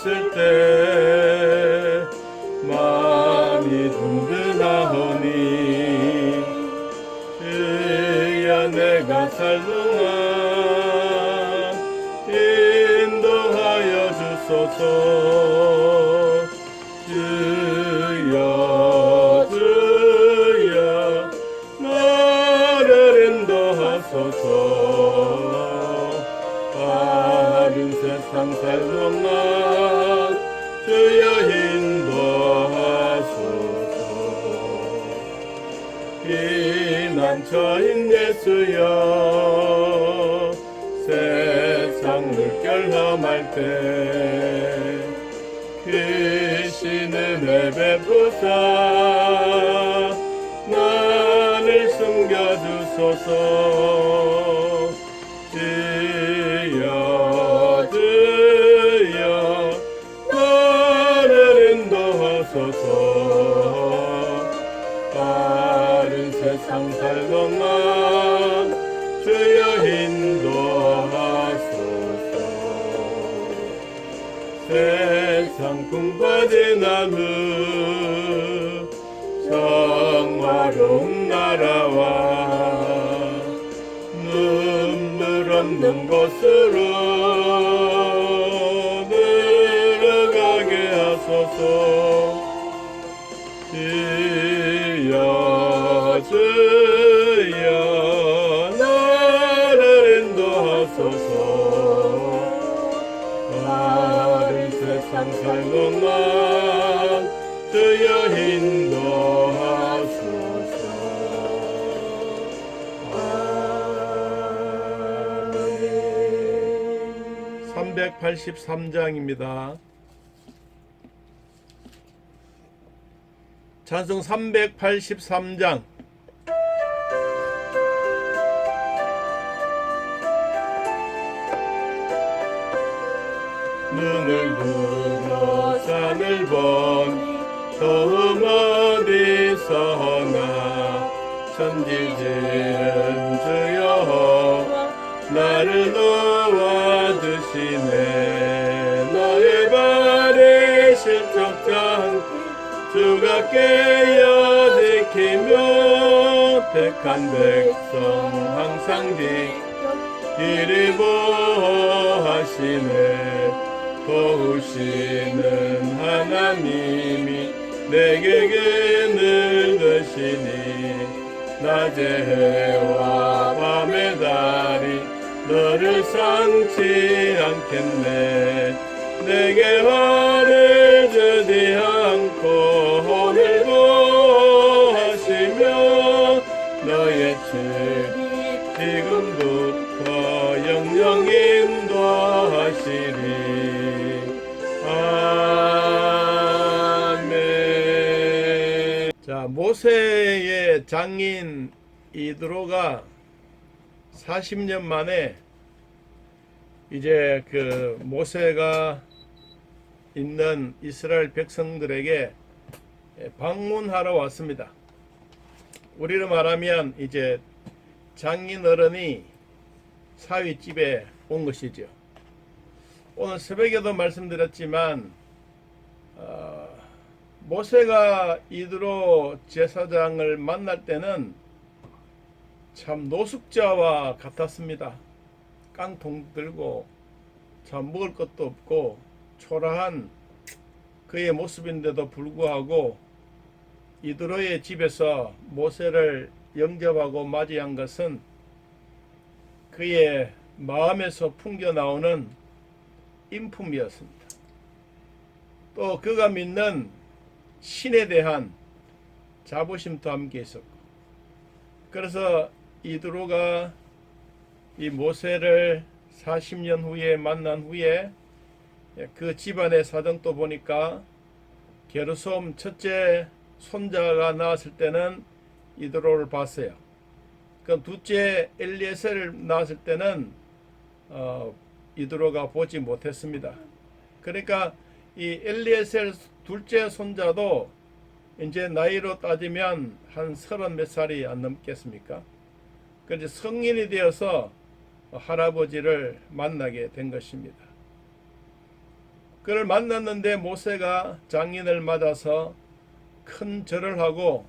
없을 때 마음이 든든하오니 주여 내가 살 동안 인도하여 주소서. 주여 주여 나를 인도하소서. 바른 세상 살 동안 주여 인도하소서. 피난처인 예수여 세상 물결 험할 때 귀신은 베푸사 나를 숨겨주소서. 주여 주여 나를 인도하소서. 바른 세상 살 동안 주여 인도하소서. 세상 꿈꿔진 나무 성화로운 나라와 눈물 없는 곳으로 들어가게 하소서. 주여 주여 나를 인도하소서. 바른 세상 살 동안 주여 인도하소서. 아멘. 383장입니다. 찬송 383장. 눈을 들어 산을 보니 도움 어디서나 천지지은 주여 나를 도와주시네. 너의 발에 실족장 주가 깨어 지키며 택한 백성 항상 길을 보호하시네. 도우시는 하나님이 내게 늘 드시니 낮의 해와 밤의 달이 너를 상치 않겠네. 내게 화를 주지 않고 오늘도 하시며 너의 주님 지금부터 영영 인도하시리. 아멘. 자, 모세의 장인 이드로가 40년 만에 이제 그 모세가 있는 이스라엘 백성들에게 방문하러 왔습니다. 우리로 말하면 이제 장인 어른이 사위집에 온 것이죠. 오늘 새벽에도 말씀드렸지만 모세가 이드로 제사장을 만날 때는 참 노숙자와 같았습니다. 깡통 들고 참 먹을 것도 없고 초라한 그의 모습인데도 불구하고 이드로의 집에서 모세를 영접하고 맞이한 것은 그의 마음에서 풍겨나오는 인품이었습니다. 또 그가 믿는 신에 대한 자부심도 함께 있었고, 그래서 이드로가 이 모세를 40년 후에 만난 후에 그 집안의 사정도 보니까 게르솜 첫째 손자가 나왔을 때는 이드로를 봤어요. 그럼 둘째 엘리에셀을 낳았을 때는 이드로가 보지 못했습니다. 그러니까 이 엘리에셀 둘째 손자도 이제 나이로 따지면 한 30몇 살이 안 넘겠습니까? 그래서 성인이 되어서 할아버지를 만나게 된 것입니다. 그를 만났는데 모세가 장인을 맞아서 큰 절을 하고,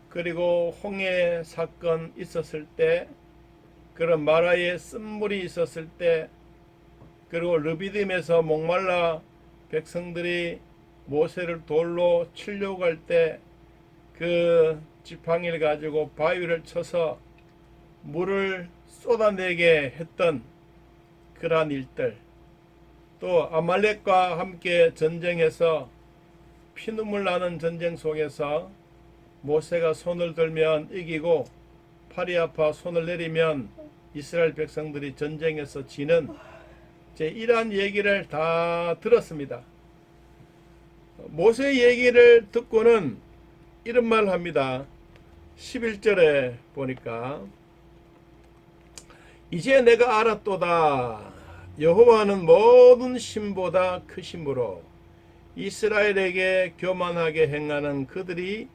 그리고 홍해 사건 있었을 때, 그런 마라의 쓴물이 있었을 때, 그리고 르비딤에서 목말라 백성들이 모세를 돌로 치려고 할 때 그 지팡이를 가지고 바위를 쳐서 물을 쏟아내게 했던 그러한 일들, 또 아말렉과 함께 전쟁해서 피눈물 나는 전쟁 속에서 모세가 손을 들면 이기고 팔이 아파 손을 내리면 이스라엘 백성들이 전쟁에서 지는 이러한 얘기를 다 들었습니다. 모세의 얘기를 듣고는 이런 말을 합니다. 11절에 보니까 이제 내가 알았도다. 여호와는 모든 신보다 크심으로 이스라엘에게 교만하게 행하는 그들이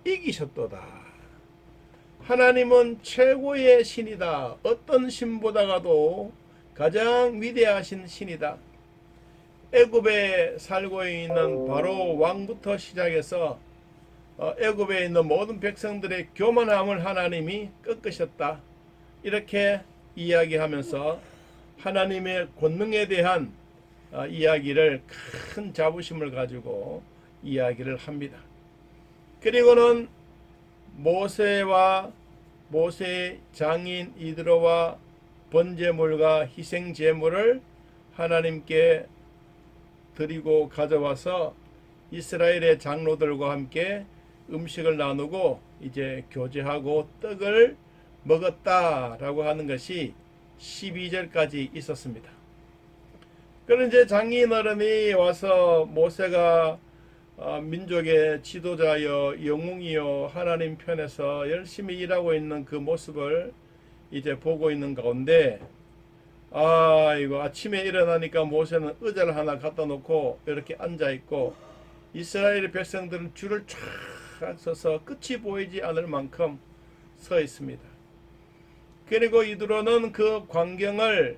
이기셨도다. 하나님은 최고의 신이다. 어떤 신보다가도 가장 위대하신 신이다. 애굽에 살고 있는 바로 왕부터 시작해서 애굽에 있는 모든 백성들의 교만함을 하나님이 꺾으셨다. 이렇게 이야기하면서 하나님의 권능에 대한 이야기를 큰 자부심을 가지고 이야기를 합니다. 그리고는 모세와 모세의 장인 이드로와 번제물과 희생제물을 하나님께 드리고 가져와서 이스라엘의 장로들과 함께 음식을 나누고 이제 교제하고 떡을 먹었다라고 하는 것이 12절까지 있었습니다. 그런 이제 장인 어른이 와서 모세가 민족의 지도자여 영웅이여 하나님 편에서 열심히 일하고 있는 그 모습을 이제 보고 있는 가운데, 이거 아침에 일어나니까 모세는 의자를 하나 갖다 놓고 이렇게 앉아 있고, 이스라엘의 백성들은 줄을 쫙 서서 끝이 보이지 않을 만큼 서 있습니다. 그리고 이드로는 그 광경을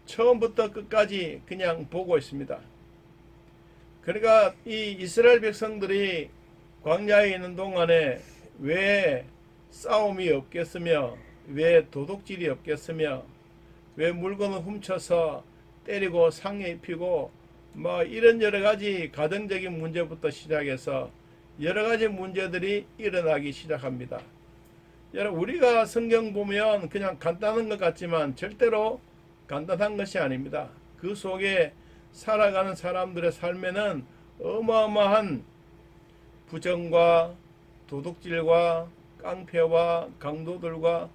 처음부터 끝까지 그냥 보고 있습니다. 그러니까 이 이스라엘 백성들이 광야에 있는 동안에 왜 싸움이 없겠으며, 왜 도둑질이 없겠으며, 왜 물건을 훔쳐서 때리고 상해 입히고 이런 여러 가지 가정적인 문제부터 시작해서 여러 가지 문제들이 일어나기 시작합니다. 여러분, 우리가 성경 보면 그냥 간단한 것 같지만 절대로 간단한 것이 아닙니다. 그 속에 살아가는 사람들의 삶에는 어마어마한 부정과 도둑질과 깡패와 강도들과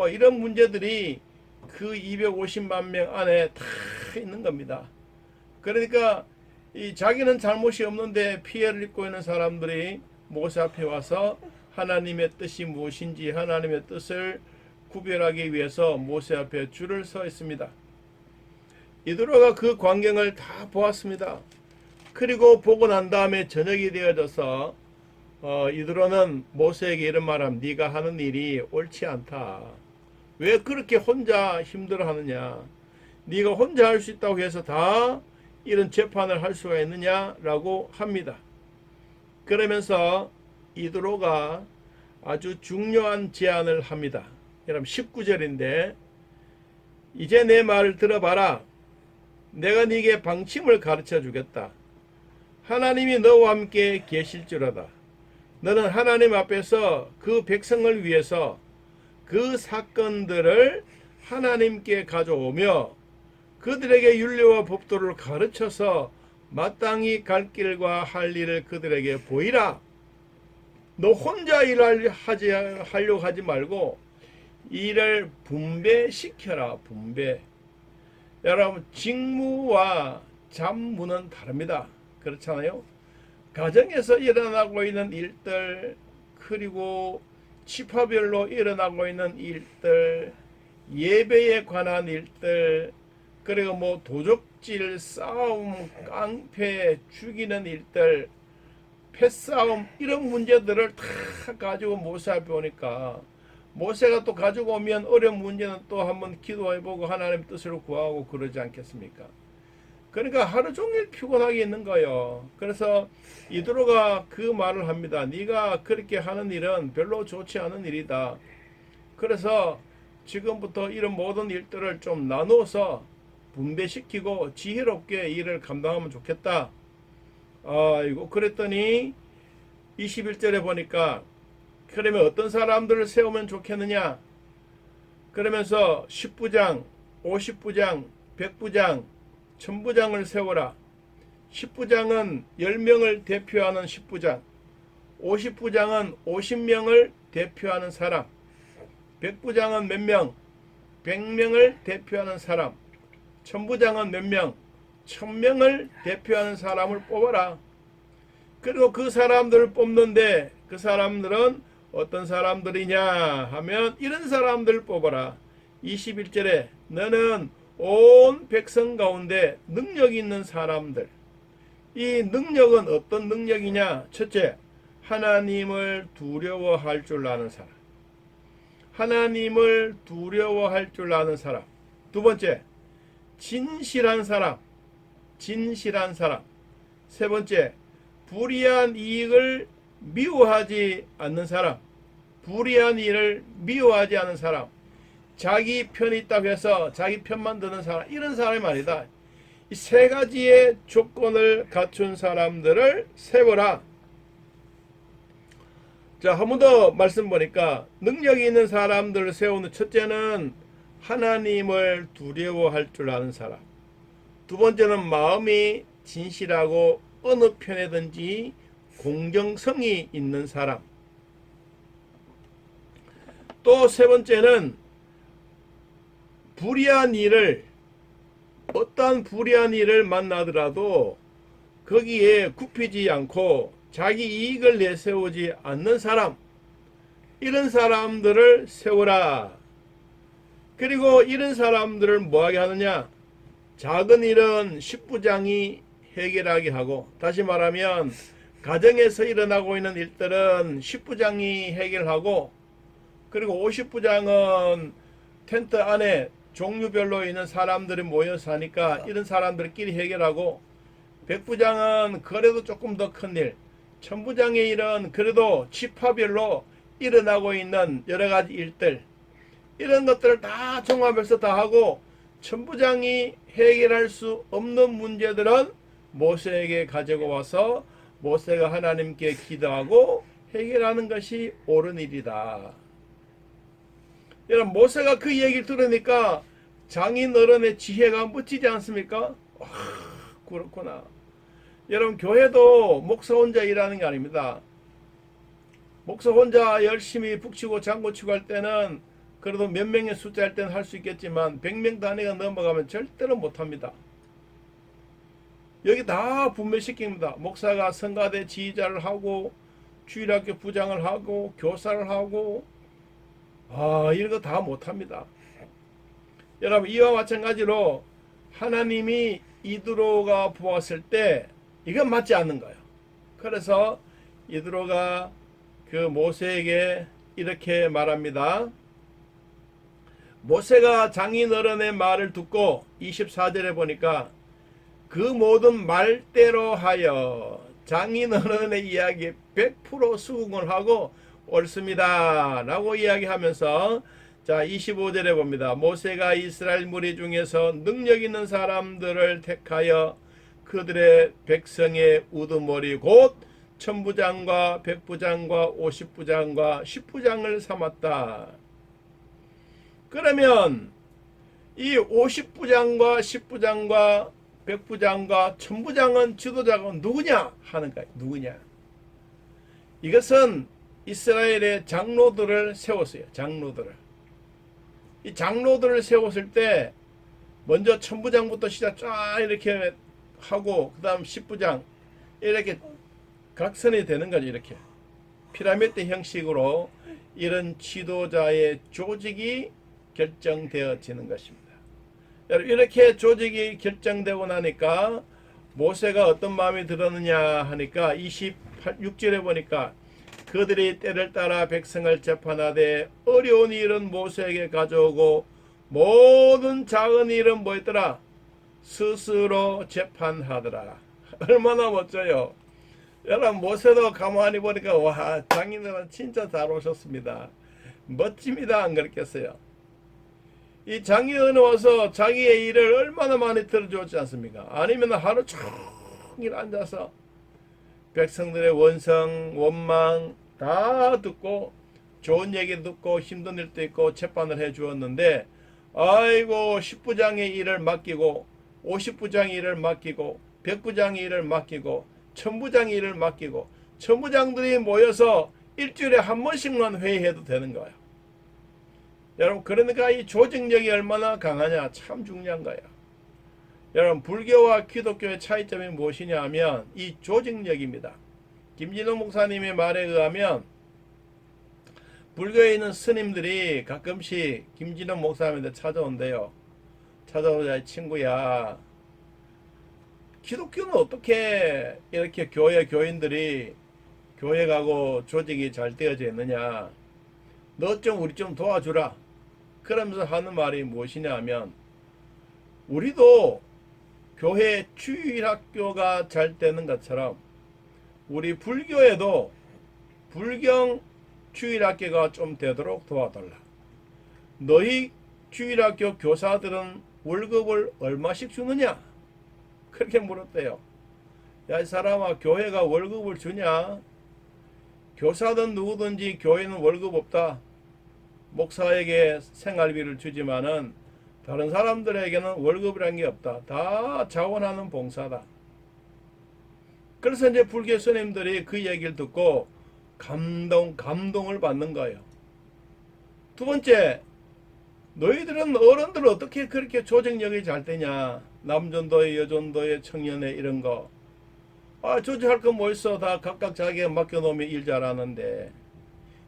이런 문제들이 그 250만 명 안에 다 있는 겁니다. 그러니까 자기는 잘못이 없는데 피해를 입고 있는 사람들이 모세 앞에 와서 하나님의 뜻이 무엇인지 하나님의 뜻을 구별하기 위해서 모세 앞에 줄을 서 있습니다. 이드로가 그 광경을 다 보았습니다. 그리고 보고 난 다음에 저녁이 되어져서 이드로는 모세에게 이런 말함. 네가 하는 일이 옳지 않다. 왜 그렇게 혼자 힘들어하느냐? 네가 혼자 할 수 있다고 해서 다 이런 재판을 할 수가 있느냐라고 합니다. 그러면서 이드로가 아주 중요한 제안을 합니다. 여러분 19절인데 이제 내 말을 들어봐라. 내가 네게 방침을 가르쳐 주겠다. 하나님이 너와 함께 계실지로다. 너는 하나님 앞에서 그 백성을 위해서 그 사건들을 하나님께 가져오며 그들에게 윤리와 법도를 가르쳐서 마땅히 갈 길과 할 일을 그들에게 보이라. 너 혼자 하려고 하지 말고 일을 분배시켜라. 분배. 여러분, 직무와 잡무는 다릅니다. 그렇잖아요. 가정에서 일어나고 있는 일들, 그리고 지파별로 일어나고 있는 일들, 예배에 관한 일들, 그리고 도적질, 싸움, 깡패, 죽이는 일들, 패싸움, 이런 문제들을 다 가지고 모세 앞에 오니까 모세가 또 가지고 오면 어려운 문제는 또 한번 기도해보고 하나님 뜻을 구하고 그러지 않겠습니까? 그러니까 하루 종일 피곤하게 있는 거예요. 그래서 이드로가 그 말을 합니다. 네가 그렇게 하는 일은 별로 좋지 않은 일이다. 그래서 지금부터 이런 모든 일들을 좀 나누어서 분배시키고 지혜롭게 일을 감당하면 좋겠다. 이거 그랬더니 21절에 보니까 그러면 어떤 사람들을 세우면 좋겠느냐? 그러면서 10부장, 50부장, 100부장, 1000부장을 세워라. 10부장은 10명을 대표하는 10부장, 50부장은 50명을 대표하는 사람, 100부장은 몇 명? 100명을 대표하는 사람, 1000부장은 몇 명? 1000명을 대표하는 사람을 뽑아라. 그리고 그 사람들을 뽑는데 그 사람들은 어떤 사람들이냐 하면 이런 사람들을 뽑아라. 21절에 너는 온 백성 가운데 능력 있는 사람들. 이 능력은 어떤 능력이냐? 첫째, 하나님을 두려워할 줄 아는 사람. 하나님을 두려워할 줄 아는 사람. 두 번째, 진실한 사람. 진실한 사람. 세 번째, 불의한 이익을 미워하지 않는 사람. 불의한 일을 미워하지 않는 사람. 자기 편이 있다고 해서 자기 편만 드는 사람. 이런 사람이 말이다. 이 세 가지의 조건을 갖춘 사람들을 세워라. 자, 한 번 더 말씀 보니까 능력이 있는 사람들을 세우는 첫째는 하나님을 두려워할 줄 아는 사람. 두 번째는 마음이 진실하고 어느 편에든지 공정성이 있는 사람. 또 세 번째는 불의한 일을, 어떠한 불의한 일을 만나더라도 거기에 굽히지 않고 자기 이익을 내세우지 않는 사람. 이런 사람들을 세우라. 그리고 이런 사람들을 뭐하게 하느냐? 작은 일은 10부장이 해결하게 하고, 다시 말하면 가정에서 일어나고 있는 일들은 10부장이 해결하고, 그리고 50부장은 텐트 안에 종류별로 있는 사람들이 모여서 하니까 이런 사람들끼리 해결하고, 100부장은 그래도 조금 더 큰 일, 1000부장의 일은 그래도 지파별로 일어나고 있는 여러 가지 일들, 이런 것들을 다 종합해서 다 하고, 1000부장이 해결할 수 없는 문제들은 모세에게 가지고 와서 모세가 하나님께 기도하고 해결하는 것이 옳은 일이다. 여러분, 모세가 그 얘기를 들으니까 장인 어른의 지혜가 멋지지 않습니까? 그렇구나. 여러분, 교회도 목사 혼자 일하는 게 아닙니다. 목사 혼자 열심히 북치고 장구치고 할 때는 그래도 몇 명의 숫자 할 때는 할 수 있겠지만 100명 단위가 넘어가면 절대로 못합니다. 여기 다 분배시킵니다. 목사가 성가대 지휘자를 하고 주일학교 부장을 하고 교사를 하고 이런 거 다 못합니다. 여러분, 이와 마찬가지로 하나님이 이드로가 보았을 때 이건 맞지 않는 거예요. 그래서 이드로가 그 모세에게 이렇게 말합니다. 모세가 장인 어른의 말을 듣고 24절에 보니까 그 모든 말대로 하여 장인 어른의 이야기에 100% 수긍을 하고 옳습니다 라고 이야기하면서, 자 25절에 봅니다. 모세가 이스라엘 무리 중에서 능력 있는 사람들을 택하여 그들의 백성의 우두머리 곧 1000부장과 100부장과 50부장과 10부장을 삼았다. 그러면 이 50부장과 10부장과 100부장과 1000부장은 지도자가 누구냐 하는 거예요. 누구냐? 이것은 이스라엘의 장로들을 세웠어요. 장로들을. 이 장로들을 세웠을 때 먼저 1000부장부터 시작 쫙 이렇게 하고 그 다음 10부장 이렇게 각선이 되는 거죠. 이렇게 피라미드 형식으로 이런 지도자의 조직이 결정되어지는 것입니다. 이렇게 조직이 결정되고 나니까 모세가 어떤 마음이 들었느냐 하니까 26절에 보니까 그들이 때를 따라 백성을 재판하되 어려운 일은 모세에게 가져오고 모든 작은 일은 뭐였더라? 스스로 재판하더라. 얼마나 멋져요. 여러분 모세도 가만히 보니까 와, 장인들은 진짜 잘 오셨습니다. 멋집니다. 안 그렇겠어요? 이 장인은 와서 자기의 일을 얼마나 많이 들어줬지 않습니까? 아니면 하루 종일 앉아서 백성들의 원성, 원망 다 듣고 좋은 얘기 듣고 힘든 일도 있고 재판을 해 주었는데, 아이고 10부장의 일을 맡기고 50부장의 일을 맡기고 100부장의 일을 맡기고 1000부장의 일을 맡기고 천부장들이 모여서 일주일에 한 번씩만 회의해도 되는 거예요. 여러분, 그러니까 이 조직력이 얼마나 강하냐 참 중요한 거예요. 여러분, 불교와 기독교의 차이점이 무엇이냐 하면 이 조직력입니다. 김진호 목사님의 말에 의하면 불교에 있는 스님들이 가끔씩 김진호 목사님한테 찾아온대요. 찾아오자, 친구야, 기독교는 어떻게 이렇게 교회 교인들이 교회 가고 조직이 잘 되어져 있느냐, 너 좀 우리 좀 도와주라. 그러면서 하는 말이 무엇이냐 하면, 우리도 교회 주일학교가 잘 되는 것처럼 우리 불교에도 불경 주일학교가 좀 되도록 도와달라. 너희 주일학교 교사들은 월급을 얼마씩 주느냐? 그렇게 물었대요. 야, 이 사람아, 교회가 월급을 주냐? 교사든 누구든지 교회는 월급 없다. 목사에게 생활비를 주지만은 다른 사람들에게는 월급이란 게 없다. 다 자원하는 봉사다. 그래서 이제 불교 스님들이 그 얘기를 듣고 감동을 받는 거예요. 두 번째, 너희들은 어른들 어떻게 그렇게 조직력이 잘 되냐? 남전도에, 여전도에, 청년회 이런 거. 조직할 거 뭐 있어? 다 각각 자기가 맡겨놓으면 일 잘하는데.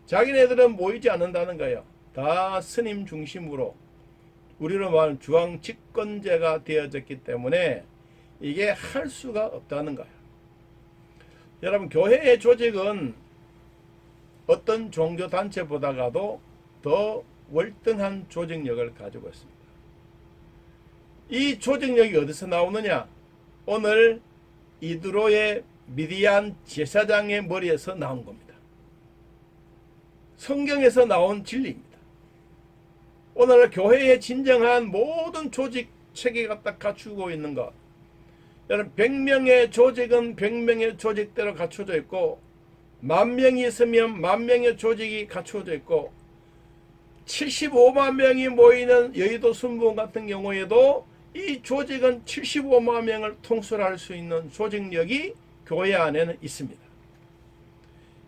자기네들은 모이지 않는다는 거예요. 다 스님 중심으로 우리로 말하는 주황 집권제가 되어졌기 때문에 이게 할 수가 없다는 거예요. 여러분, 교회의 조직은 어떤 종교단체보다가도 더 월등한 조직력을 가지고 있습니다. 이 조직력이 어디서 나오느냐? 오늘 이드로의 미디안 제사장의 머리에서 나온 겁니다. 성경에서 나온 진리입니다. 오늘 교회의 진정한 모든 조직 체계가 딱 갖추고 있는 것. 여러분, 100명의 조직은 100명의 조직대로 갖춰져 있고, 10,000명이 있으면 10,000명의 조직이 갖춰져 있고, 75만 명이 모이는 여의도 순복음 같은 경우에도 이 조직은 75만 명을 통솔할 수 있는 조직력이 교회 안에는 있습니다.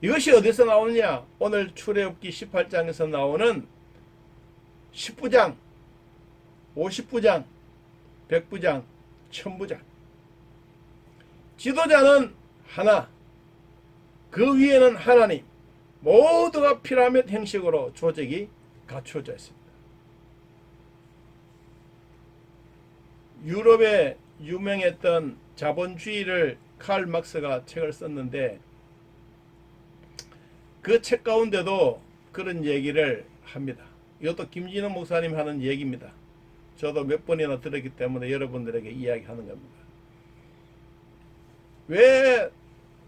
이것이 어디서 나오느냐? 오늘 출애굽기 18장에서 나오는 10부장, 50부장, 100부장, 1000부장. 지도자는 하나, 그 위에는 하나님. 모두가 피라미드 형식으로 조직이 갖춰져 있습니다. 유럽에 유명했던 자본주의를 칼 막스가 책을 썼는데, 그 책 가운데도 그런 얘기를 합니다. 이것도 김진호 목사님 하는 얘기입니다. 저도 몇 번이나 들었기 때문에 여러분들에게 이야기하는 겁니다. 왜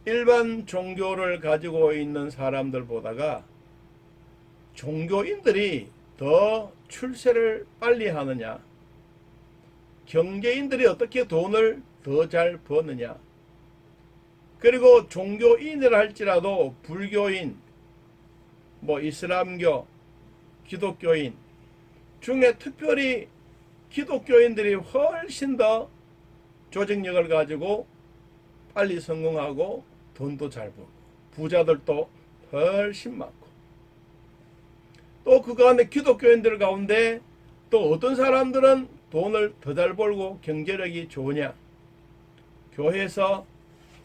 일반 종교를 가지고 있는 사람들보다가 종교인들이 더 출세를 빨리 하느냐? 경제인들이 어떻게 돈을 더 잘 버느냐? 그리고 종교인이라 할지라도 불교인, 이슬람교, 기독교인 중에 특별히 기독교인들이 훨씬 더 조직력을 가지고 빨리 성공하고 돈도 잘 벌고 부자들도 훨씬 많고, 또 그 가운데 기독교인들 가운데 또 어떤 사람들은 돈을 더 잘 벌고 경제력이 좋으냐? 교회에서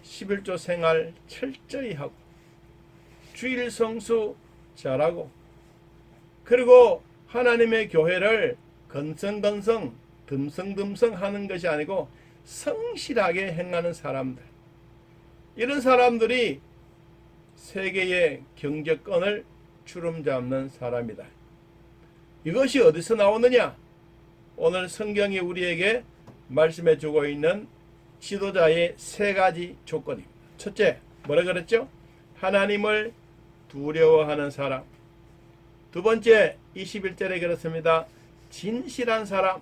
11조 생활 철저히 하고 주일 성수 잘하고, 그리고 하나님의 교회를 건성건성 듬성듬성 하는 것이 아니고 성실하게 행하는 사람들, 이런 사람들이 세계의 경제권을 주름잡는 사람이다. 이것이 어디서 나오느냐? 오늘 성경이 우리에게 말씀해 주고 있는 지도자의 세 가지 조건입니다. 첫째, 뭐라 그랬죠? 하나님을 두려워하는 사람. 두 번째, 21절에 그렇습니다. 진실한 사람.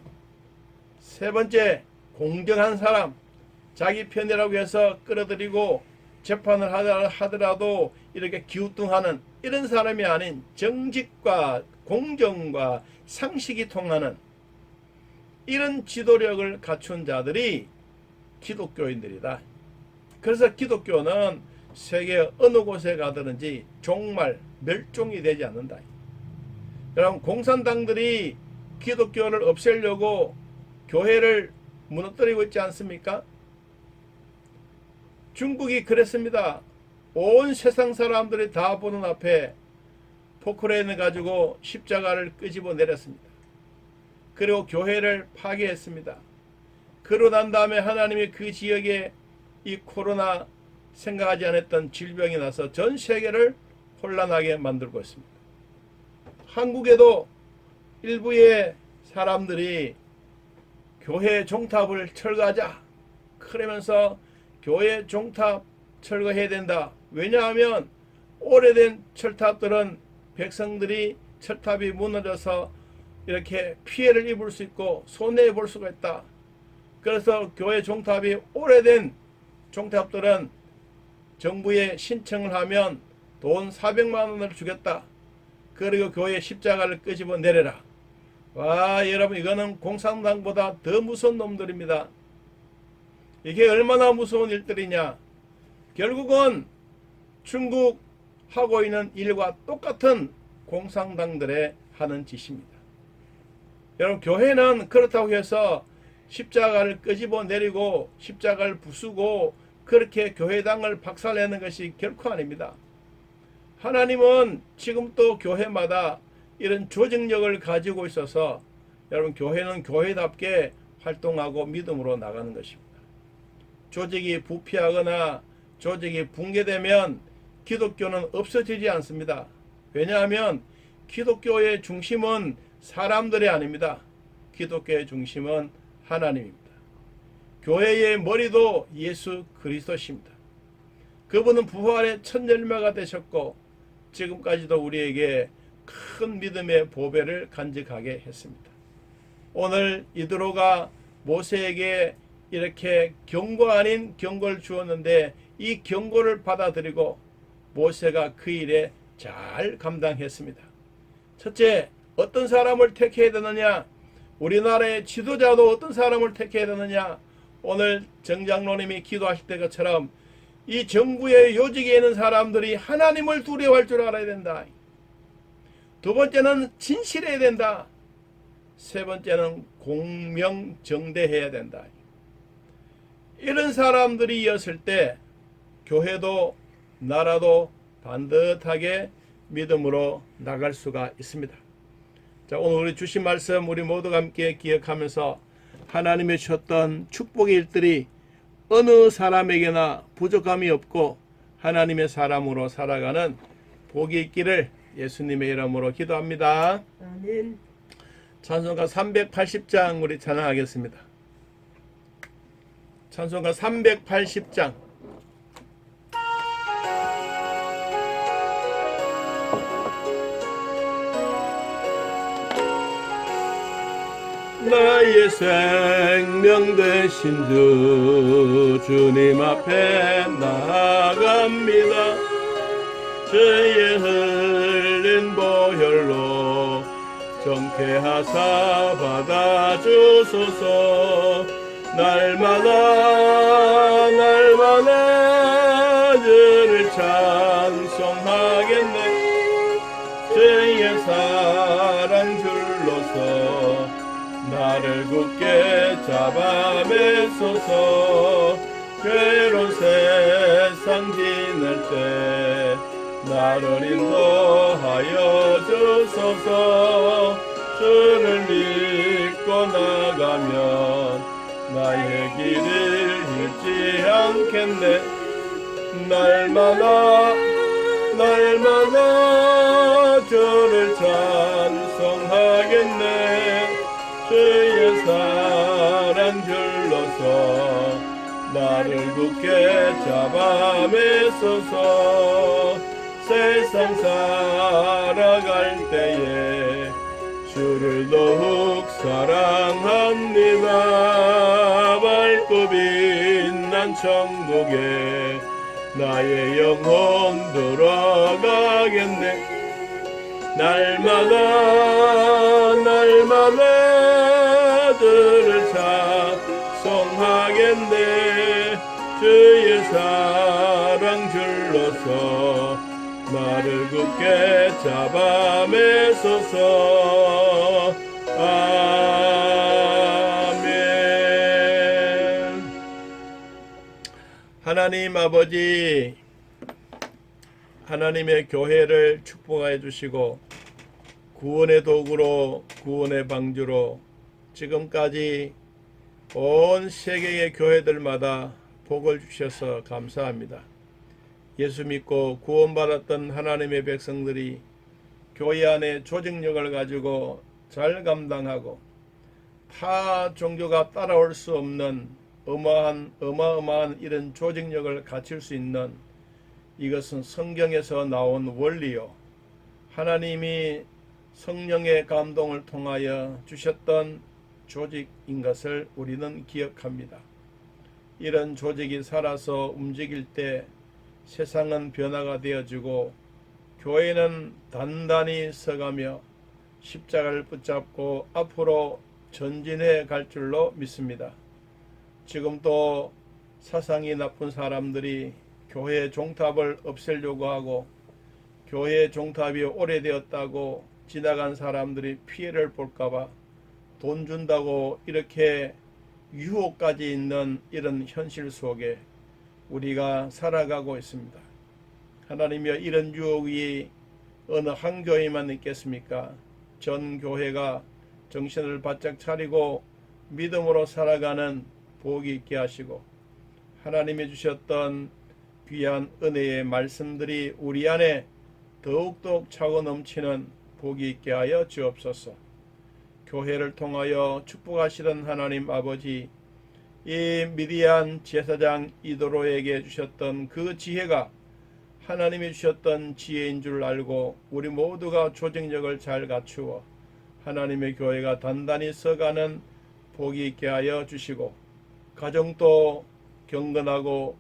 세 번째, 공정한 사람. 자기 편이라고 해서 끌어들이고 재판을 하더라도 이렇게 기우뚱하는 이런 사람이 아닌 정직과 공정과 상식이 통하는 이런 지도력을 갖춘 자들이 기독교인들이다. 그래서 기독교는 세계 어느 곳에 가든지 정말 멸종이 되지 않는다. 여러분, 공산당들이 기독교를 없애려고 교회를 무너뜨리고 있지 않습니까? 중국이 그랬습니다. 온 세상 사람들이 다 보는 앞에 포크레인을 가지고 십자가를 끄집어 내렸습니다. 그리고 교회를 파괴했습니다. 그러고 난 다음에 하나님이 그 지역에 이 코로나 생각하지 않았던 질병이 나서 전 세계를 혼란하게 만들고 있습니다. 한국에도 일부의 사람들이 교회 종탑을 철거하자 그러면서 교회 종탑 철거해야 된다. 왜냐하면 오래된 철탑들은 백성들이 철탑이 무너져서 이렇게 피해를 입을 수 있고 손해볼 수가 있다. 그래서 교회 종탑이 오래된 종탑들은 정부에 신청을 하면 돈 400만 원을 주겠다. 그리고 교회 십자가를 끄집어 내려라. 와, 여러분, 이거는 공산당보다 더 무서운 놈들입니다. 이게 얼마나 무서운 일들이냐. 결국은 중국 하고 있는 일과 똑같은 공산당들의 하는 짓입니다. 여러분, 교회는 그렇다고 해서 십자가를 끄집어 내리고 십자가를 부수고 그렇게 교회당을 박살내는 것이 결코 아닙니다. 하나님은 지금 또 교회마다 이런 조직력을 가지고 있어서 여러분, 교회는 교회답게 활동하고 믿음으로 나가는 것입니다. 조직이 부패하거나 조직이 붕괴되면 기독교는 없어지지 않습니다. 왜냐하면 기독교의 중심은 사람들이 아닙니다. 기독교의 중심은 하나님입니다. 교회의 머리도 예수 그리스도십니다. 그분은 부활의 첫 열매가 되셨고 지금까지도 우리에게 큰 믿음의 보배를 간직하게 했습니다. 오늘 이드로가 모세에게 이렇게 경고 아닌 경고를 주었는데 이 경고를 받아들이고 모세가 그 일에 잘 감당했습니다. 첫째, 어떤 사람을 택해야 되느냐? 우리나라의 지도자도 어떤 사람을 택해야 되느냐? 오늘 정장로님이 기도하실 때 것처럼 이 정부의 요직에 있는 사람들이 하나님을 두려워할 줄 알아야 된다. 두 번째는 진실해야 된다. 세 번째는 공명정대해야 된다. 이런 사람들이었을 때 교회도 나라도 반듯하게 믿음으로 나갈 수가 있습니다. 자, 오늘 우리 주신 말씀 우리 모두가 함께 기억하면서 하나님이 주셨던 축복의 일들이 어느 사람에게나 부족함이 없고 하나님의 사람으로 살아가는 복이 있기를 예수님의 이름으로 기도합니다. 아멘. 찬송가 380장 우리 찬양하겠습니다. 찬송가 380장. 나의 생명 되신 주 주님 앞에 나아갑니다. 죄에 흘린 보혈로 정케하사 받아주소서. 날마다 주를 찬송하겠네. 죄의 사랑 줄로서 나를 굳게 잡아매소서. 괴로운 세상 지낼 때 나를 인도하여 주소서. 주를 믿고 나가면 나의 길을 잃지 않겠네. 날마다 주를 찬송하겠네. 주의 사랑 줄 나를 굳게 잡아 매소서. 세상 살아갈 때에 주를 더욱 사랑합니다. 밝고 빛난 천국에 나의 영혼 들어가겠네. 날마다 주를 찬송하겠네. 주의 사랑 줄로서 나를 굳게 잡아 매소서. 아멘. 하나님 아버지, 하나님의 교회를 축복하여 주시고 구원의 도구로, 구원의 방주로 지금까지 온 세계의 교회들마다 복을 주셔서 감사합니다. 예수 믿고 구원받았던 하나님의 백성들이 교회 안에 조직력을 가지고 잘 감당하고 타 종교가 따라올 수 없는 어마어마한 이런 조직력을 갖출 수 있는, 이것은 성경에서 나온 원리요, 하나님이 성령의 감동을 통하여 주셨던 조직인 것을 우리는 기억합니다. 이런 조직이 살아서 움직일 때 세상은 변화가 되어지고 교회는 단단히 서가며 십자가를 붙잡고 앞으로 전진해 갈 줄로 믿습니다. 지금도 사상이 나쁜 사람들이 교회 종탑을 없애려고 하고 교회 종탑이 오래되었다고 지나간 사람들이 피해를 볼까봐 돈 준다고 이렇게 유혹까지 있는 이런 현실 속에 우리가 살아가고 있습니다. 하나님이여, 이런 유혹이 어느 한 교회만 있겠습니까? 전 교회가 정신을 바짝 차리고 믿음으로 살아가는 복이 있게 하시고, 하나님이 주셨던 귀한 은혜의 말씀들이 우리 안에 더욱더욱 차고 넘치는 복이 있게 하여 주옵소서. 교회를 통하여 축복하시던 하나님 아버지, 이 미디안 제사장 이도로에게 주셨던 그 지혜가 하나님이 주셨던 지혜인 줄 알고 우리 모두가 조직력을 잘 갖추어 하나님의 교회가 단단히 서가는 복이 있게 하여 주시고, 가정도 경건하고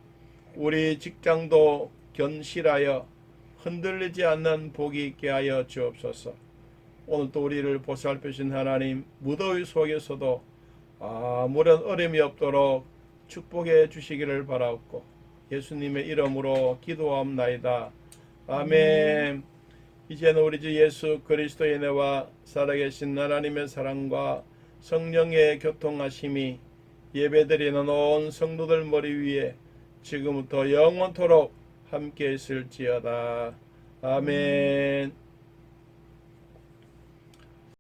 우리 직장도 견실하여 흔들리지 않는 복이 있게 하여 주옵소서. 오늘도 우리를 보살피신 하나님, 무더위 속에서도 아무런 어려움이 없도록 축복해 주시기를 바라옵고 예수님의 이름으로 기도하옵나이다. 아멘. 이제는 우리 주 예수 그리스도의 은혜와 살아계신 하나님의 사랑과 성령의 교통하심이 예배드리는 온 성도들 머리 위에 지금부터 영원토록 함께 있을지어다. 아멘.